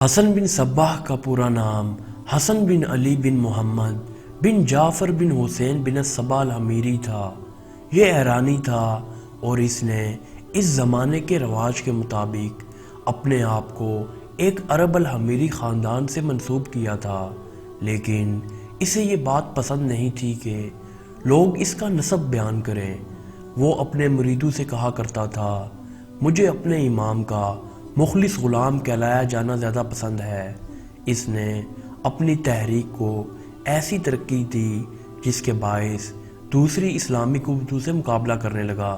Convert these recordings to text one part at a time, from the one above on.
حسن بن صباح کا پورا نام حسن بن علی بن محمد بن جعفر بن حسین بن الصباح الحمیری تھا۔ یہ ایرانی تھا اور اس نے اس زمانے کے رواج کے مطابق اپنے آپ کو ایک عرب الحمیری خاندان سے منسوب کیا تھا، لیکن اسے یہ بات پسند نہیں تھی کہ لوگ اس کا نسب بیان کریں۔ وہ اپنے مریدوں سے کہا کرتا تھا، مجھے اپنے امام کا مخلص غلام کہلایا جانا زیادہ پسند ہے۔ اس نے اپنی تحریک کو ایسی ترقی دی جس کے باعث دوسری اسلامی قوتوں سے مقابلہ کرنے لگا،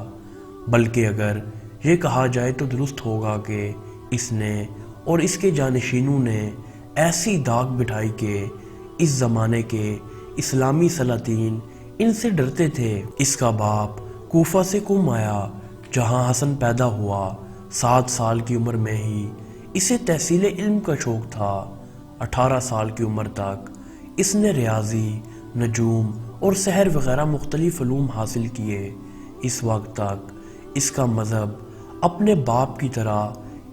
بلکہ اگر یہ کہا جائے تو درست ہوگا کہ اس نے اور اس کے جانشینوں نے ایسی داغ بٹھائی کہ اس زمانے کے اسلامی سلاطین ان سے ڈرتے تھے۔ اس کا باپ کوفہ سے قم آیا جہاں حسن پیدا ہوا۔ 7 سال کی عمر میں ہی اسے تحصیل علم کا شوق تھا۔ 18 سال کی عمر تک اس نے ریاضی، نجوم اور سحر وغیرہ مختلف علوم حاصل کیے۔ اس وقت تک اس کا مذہب اپنے باپ کی طرح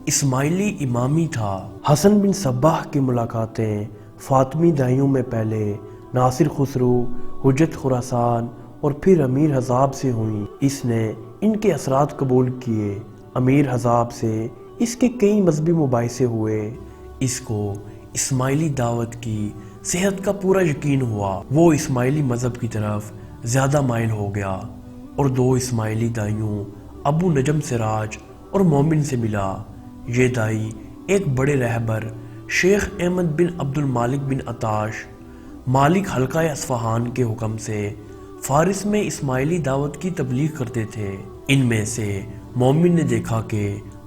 اسماعیلی امامی تھا۔ حسن بن صباح کی ملاقاتیں فاطمی دائیوں میں پہلے ناصر خسرو، حجت خراسان اور پھر امیر حضاب سے ہوئیں۔ اس نے ان کے اثرات قبول کیے۔ امیر حضاب سے اس کے کئی مذہبی مباحثے ہوئے۔ اس کو اسماعیلی دعوت کی صحت کا پورا یقین ہوا۔ وہ اسماعیلی مذہب کی طرف زیادہ مائل ہو گیا اور 2 اسماعیلی دائیوں ابو نجم سراج اور مومن سے ملا۔ یہ دائی ایک بڑے رہبر شیخ احمد بن عبد المالک بن عطاش مالک حلقہ اصفہان کے حکم سے فارس میں اسماعیلی دعوت کی تبلیغ کرتے تھے۔ ان میں سے مومن نے دیکھا کہ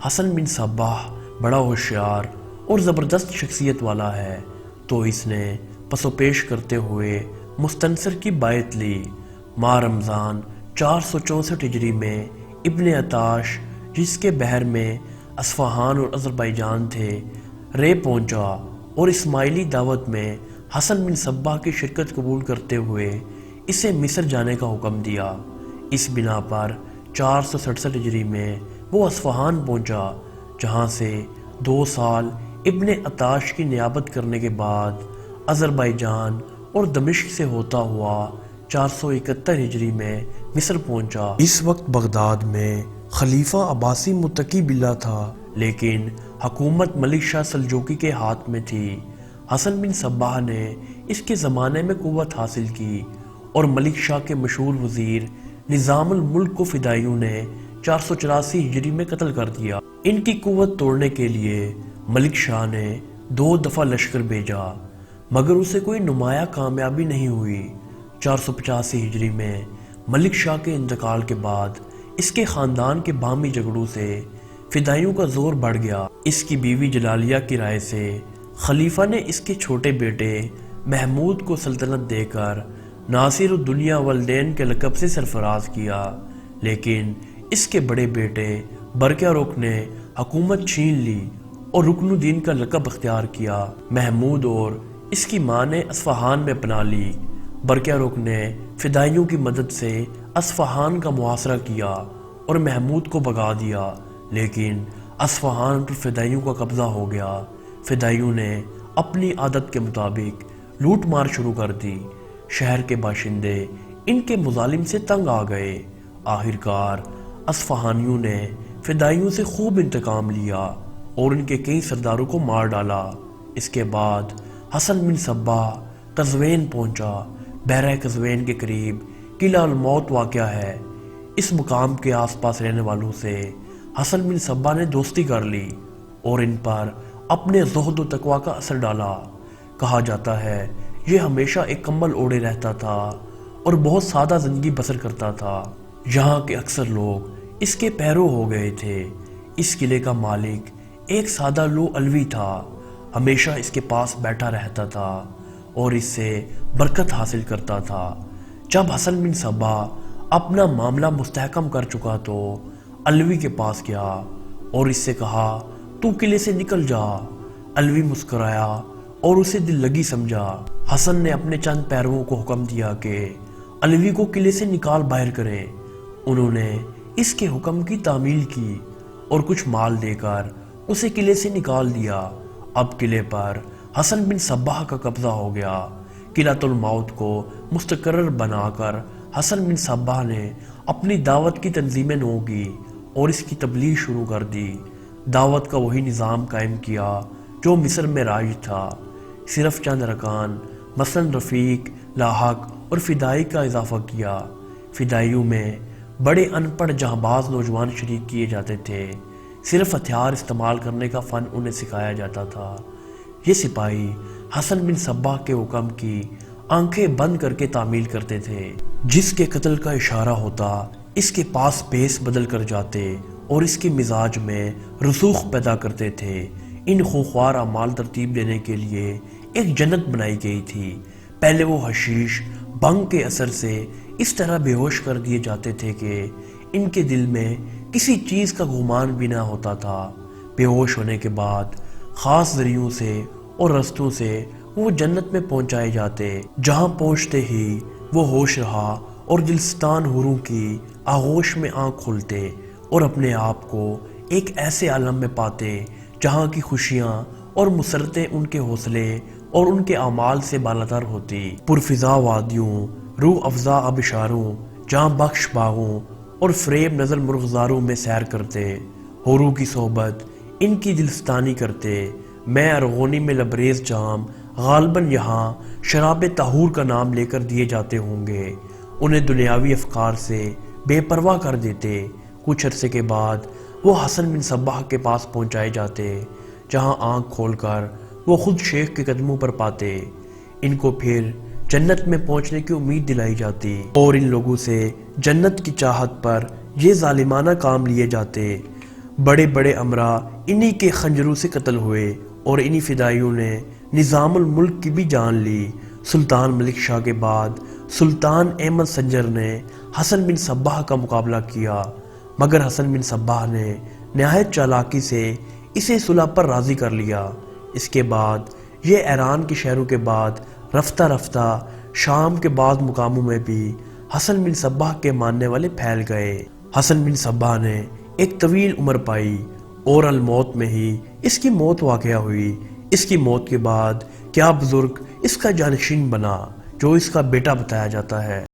حسن بن صباح بڑا ہوشیار اور زبردست شخصیت والا ہے، تو اس نے پس و پیش کرتے ہوئے مستنصر کی بیعت لی۔ ماہ رمضان 464 ہجری میں ابن عطاش، جس کے بحر میں اصفہان اور اذربائیجان تھے، رے پہنچا اور اسماعیلی دعوت میں حسن بن صباح کی شرکت قبول کرتے ہوئے اسے مصر جانے کا حکم دیا۔ اس بنا پر 467 ہجری میں وہ اصفہان پہنچا، جہاں سے 2 سال ابن عطاش کی نیابت کرنے کے بعد اذربائیجان اور دمشق سے ہوتا ہوا 471 ہجری میں مصر پہنچا۔ اس وقت بغداد میں خلیفہ عباسی متقی باللہ تھا، لیکن حکومت ملک شاہ سلجوقی کے ہاتھ میں تھی۔ حسن بن صباح نے اس کے زمانے میں قوت حاصل کی اور ملک شاہ کے مشہور وزیر نظام الملک کو فدائیوں نے 484 ہجری میں قتل کر دیا۔ ان کی قوت توڑنے کے لیے ملک شاہ نے 2 دفعہ لشکر بھیجا، مگر اسے کوئی نمایاں کامیابی نہیں ہوئی۔ 485 ہجری میں ملک شاہ کے انتقال کے بعد اس کے خاندان کے باہمی جھگڑوں سے فدائیوں کا زور بڑھ گیا۔ اس کی بیوی جلالیہ کی رائے سے خلیفہ نے اس کے چھوٹے بیٹے محمود کو سلطنت دے کر ناصر الدنیا والدین کے لقب سے سرفراز کیا، لیکن اس کے بڑے بیٹے برقیہ رخ نے حکومت چھین لی اور رکن الدین کا لقب اختیار کیا۔ محمود اور اس کی ماں نے اصفہان میں پناہ لی۔ برقیہ رخ نے فدائیوں کی مدد سے اصفہان کا محاصرہ کیا اور محمود کو بھگا دیا، لیکن اصفہان پر فدائیوں کا قبضہ ہو گیا۔ فدائیوں نے اپنی عادت کے مطابق لوٹ مار شروع کر دی۔ شہر کے باشندے ان کے مظالم سے تنگ آ گئے۔ آخرکار اصفہانیوں نے فدائیوں سے خوب انتقام لیا اور ان کے کئی سرداروں کو مار ڈالا۔ اس کے بعد حسن بن صباح قزوین پہنچا۔ بحیرہ قزوین کے قریب قلعہ الموت واقع ہے۔ اس مقام کے آس پاس رہنے والوں سے حسن بن صباح نے دوستی کر لی اور ان پر اپنے زہد و تقوی کا اثر ڈالا۔ کہا جاتا ہے یہ ہمیشہ ایک کمبل اوڑھے رہتا تھا اور بہت سادہ زندگی بسر کرتا تھا۔ یہاں کے اکثر لوگ اس کے پیرو ہو گئے تھے۔ اس قلعے کا مالک ایک سادہ لو الوی تھا، ہمیشہ اس کے پاس بیٹھا رہتا تھا اور اس سے برکت حاصل کرتا تھا۔ جب حسن بن صباح اپنا معاملہ مستحکم کر چکا تو الوی کے پاس گیا اور اس سے کہا، تو قلعے سے نکل جا۔ الوی مسکرایا اور اسے دل لگی سمجھا۔ حسن نے اپنے چند پیرووں کو حکم دیا کہ الوی کو قلعے سے نکال باہر کریں۔ انہوں نے اس کے حکم کی تعمیل کی اور کچھ مال دے کر اسے قلعے سے نکال دیا۔ اب قلعے پر حسن بن صباح کا قبضہ ہو گیا۔ قلعۃ الموت کو مستقر بنا کر حسن بن صباح نے اپنی دعوت کی تنظیمیں نو کی اور اس کی تبلیغ شروع کر دی۔ دعوت کا وہی نظام قائم کیا جو مصر میں رائج تھا، صرف چند ارکان مثلا رفیق، لاحق اور فدائی کا اضافہ کیا۔ فدائیوں میں بڑے ان پڑھ جہاں باز نوجوان شریک کیے جاتے تھے، صرف ہتھیار استعمال کرنے کا فن انہیں سکھایا جاتا تھا۔ یہ سپاہی حسن بن صباح کے حکم کی آنکھیں بند کر کے تعمیل کرتے تھے۔ جس کے قتل کا اشارہ ہوتا اس کے پاس بیس بدل کر جاتے اور اس کے مزاج میں رسوخ پیدا کرتے تھے۔ ان خوخوار اعمال ترتیب دینے کے لیے ایک جنت بنائی گئی تھی۔ پہلے وہ حشیش بھنگ کے اثر سے اس طرح بے ہوش کر دیے جاتے تھے کہ ان کے دل میں کسی چیز کا گمان بھی نہ ہوتا تھا۔ بے ہوش ہونے کے بعد خاص ذریعوں سے اور رستوں سے وہ جنت میں پہنچائے جاتے، جہاں پہنچتے ہی وہ ہوش رہا اور دلستان حوروں کی آغوش میں آنکھ کھولتے اور اپنے آپ کو ایک ایسے عالم میں پاتے جہاں کی خوشیاں اور مسرتیں ان کے حوصلے اور ان کے اعمال سے بالاتر ہوتی۔ پرفضا وادیوں، روح افزا آبشاروں، جاں بخش باغوں اور فریب نظر مرغزاروں میں سیر کرتے، حوروں کی صحبت ان کی دلستانی کرتے۔ میں ارغونی میں لبریز جام غالباً یہاں شراب طہور کا نام لے کر دیے جاتے ہوں گے، انہیں دنیاوی افکار سے بے پرواہ کر دیتے۔ کچھ عرصے کے بعد وہ حسن بن صباح کے پاس پہنچائے جاتے، جہاں آنکھ کھول کر وہ خود شیخ کے قدموں پر پاتے۔ ان کو پھر جنت میں پہنچنے کی امید دلائی جاتی اور ان لوگوں سے جنت کی چاہت پر یہ ظالمانہ کام لیے جاتے۔ بڑے بڑے امرا انہی کے خنجروں سے قتل ہوئے اور انہی فدائیوں نے نظام الملک کی بھی جان لی۔ سلطان ملک شاہ کے بعد سلطان احمد سنجر نے حسن بن صباح کا مقابلہ کیا، مگر حسن بن صباح نے نہایت چالاکی سے اسے صلح پر راضی کر لیا۔ اس کے بعد یہ ایران کے شہروں کے بعد رفتہ رفتہ شام کے بعض مقاموں میں بھی حسن بن صباح کے ماننے والے پھیل گئے۔ حسن بن صباح نے ایک طویل عمر پائی اور الموت میں ہی اس کی موت واقع ہوئی۔ اس کی موت کے بعد کیا بزرگ اس کا جانشین بنا جو اس کا بیٹا بتایا جاتا ہے۔